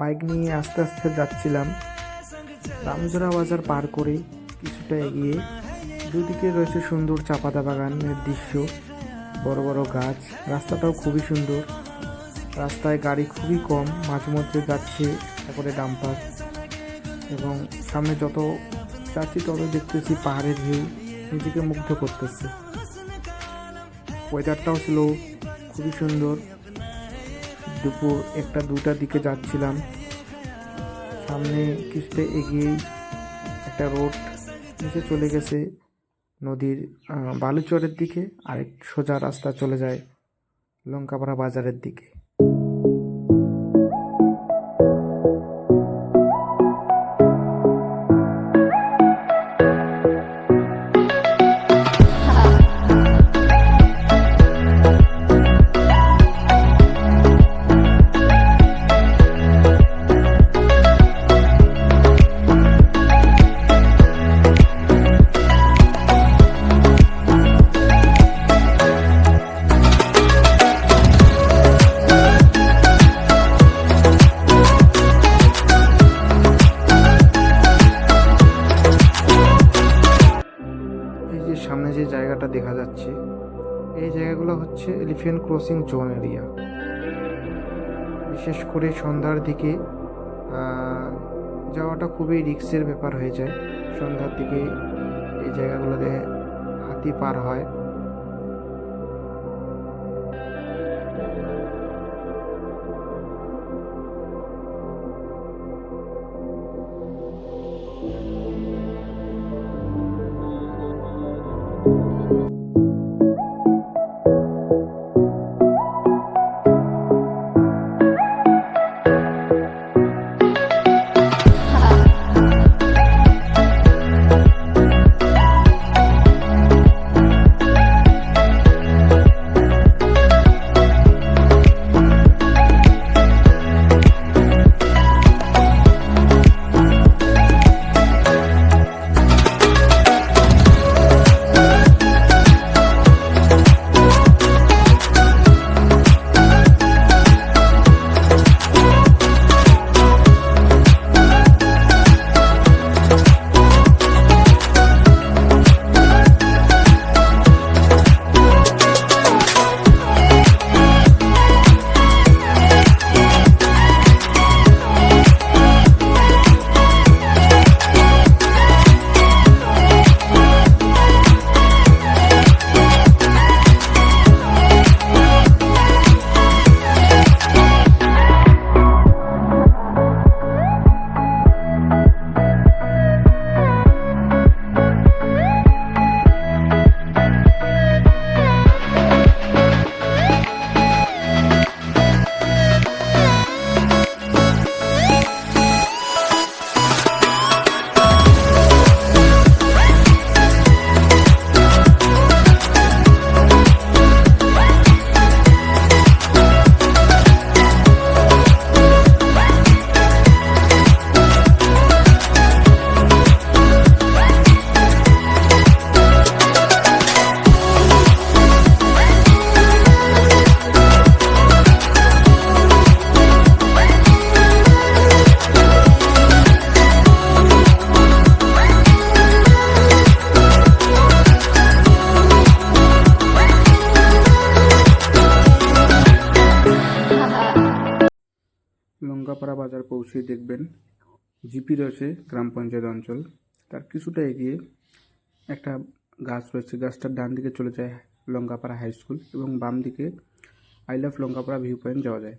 Bike নিয়ে আস্তে আস্তে যাচ্ছিলাম। রামজোড়া বাজার পার করে কিছুটা এগিয়ে দুদিকে রয়েছে সুন্দর চাপাতা বাগানের দৃশ্য, বড় বড় গাছ, রাস্তাটাও খুবই সুন্দর। রাস্তায় গাড়ি খুবই কম, মাঝে মধ্যে যাচ্ছে তারপরে ডাম্পার, এবং সামনে যত যাচ্ছি তত দেখতেছি পাহাড়ের ভিউ, নিজেকে মুগ্ধ করতেছে। ওয়েদারটাও ছিল খুবই সুন্দর। দুপুর 1-2টার দিকে যাচ্ছিলাম। সামনে কিছুটা এগিয়েই একটা রোড নিচে চলে গেছে নদীর বালুচরের দিকে, আরেক সোজা রাস্তা চলে যায় লঙ্কাপাড়া বাজারের দিকে। সামনে যে জায়গাটা দেখা যাচ্ছে, এই জায়গাগুলো হচ্ছে এলিফ্যান্ট ক্রসিং জোন এরিয়া। বিশেষ করে সন্ধ্যার দিকে যাওয়াটা খুবই রিস্কের ব্যাপার হয়ে যায়। সন্ধ্যার দিকে এই জায়গাগুলোতে হাতি পার হয়। লঙ্কাপাড়া বাজার পৌঁছে দেখবেন জিপি রয়েছে গ্রাম পঞ্চায়েত অঞ্চল। তার কিছুটা এগিয়ে একটা গাছ রয়েছে, গাছটার ডান দিকে চলে যায় লঙ্কাপাড়া হাই স্কুল, এবং বাম দিকে I love Lankapara view point যাওয়া যায়।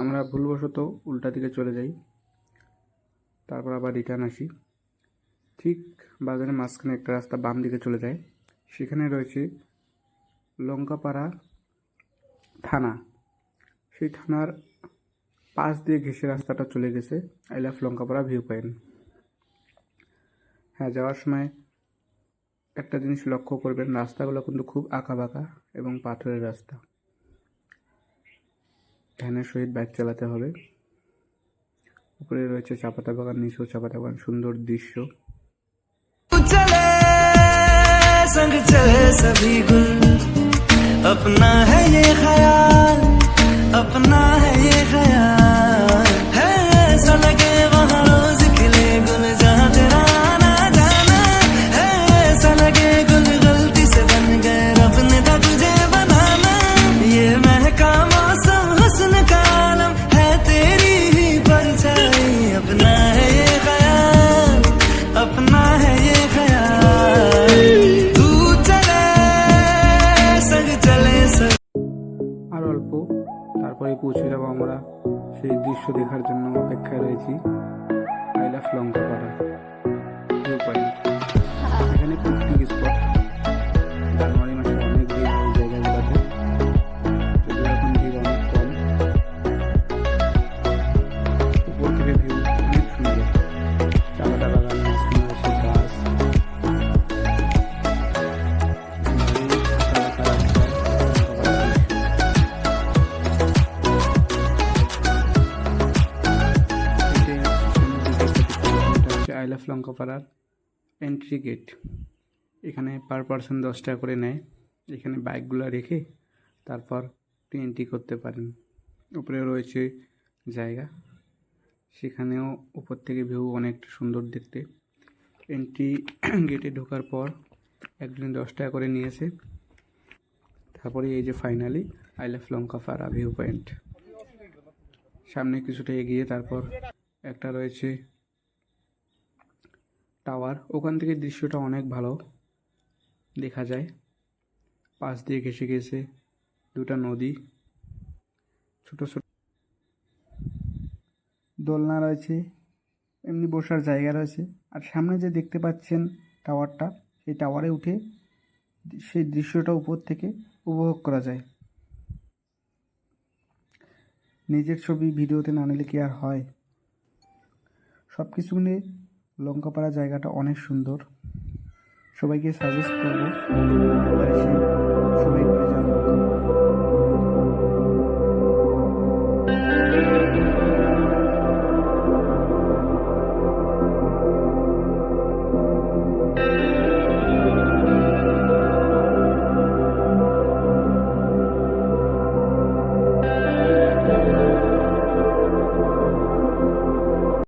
আমরা ভুলবশত উল্টা দিকে চলে যাই, তারপর আবার রিটার্ন আসি। ঠিক বাজারের মাঝখানে একটা রাস্তা বাম দিকে চলে যায়, সেখানে রয়েছে লঙ্কাপাড়া থানা। সেই থানার পাশ দিয়ে ঘেঁষে রাস্তাটা চলে গেছে I love Lankapara view point. হ্যাঁ, যাওয়ার সময় একটা জিনিস লক্ষ্য করবেন, রাস্তাগুলো কিন্তু খুব আঁকাবাঁকা এবং পাথরের রাস্তা। ধ্যানের সহিত বাইক চালাতে হবে। উপরে রয়েছে চাপাতা বাগান, নিচেও চাপাতা বাগান, সুন্দর দৃশ্য। চলে संग चले सभी गुल, अपना है ये ख्याल, अपना है ये ख्याल है। দৃশ্য দেখার জন্য অপেক্ষায় রয়েছি। I love Lankapara view point. এখানে পিকনিক স্পট। জানুয়ারি মাসে অনেক ভিড় হয় এই জায়গাগুলোতে, যদিও এখন ভিড় অনেক কম। উপর থেকে ভিউ অনেক সুন্দর। চা বাগান, মাঝখানে রয়েছে গাছ। আই লাভ লঙ্কাপাড়ার এন্ট্রি গেট। এখানে পার পারসন 10 টাকা করে নেয়। এখানে বাইকগুলো রেখে তারপর এন্ট্রি করতে পারেন। উপরে রয়েছে জায়গা, সেখানেও উপর থেকে ভিউ অনেকটা সুন্দর দেখতে। এন্ট্রি গেটে ঢোকার পর একজনে 10 টাকা করে নিয়েছে। তারপরে এই যে finally I love Lankapara view point. সামনে কিছুটা এগিয়ে তারপর একটা রয়েছে টাওয়ার। ওখান থেকে দৃশ্যটা অনেক ভালো দেখা যায়। পাশ দিয়ে ঘেঁষে ঘেঁষে দুটা নদী, ছোট ছোট দোলনা রয়েছে, এমনি বসার জায়গা রয়েছে। আর সামনে যে দেখতে পাচ্ছেন টাওয়ারটা, সেই টাওয়ারে উঠে সেই দৃশ্যটা উপর থেকে উপভোগ করা যায়। নিজের ছবি ভিডিওতে না নিলে কি আর হয়। সব কিছু মিলে লঙ্কাপাড়া জায়গাটা অনেক সুন্দর। সবাইকে সাজেস্ট করবো একবার এসে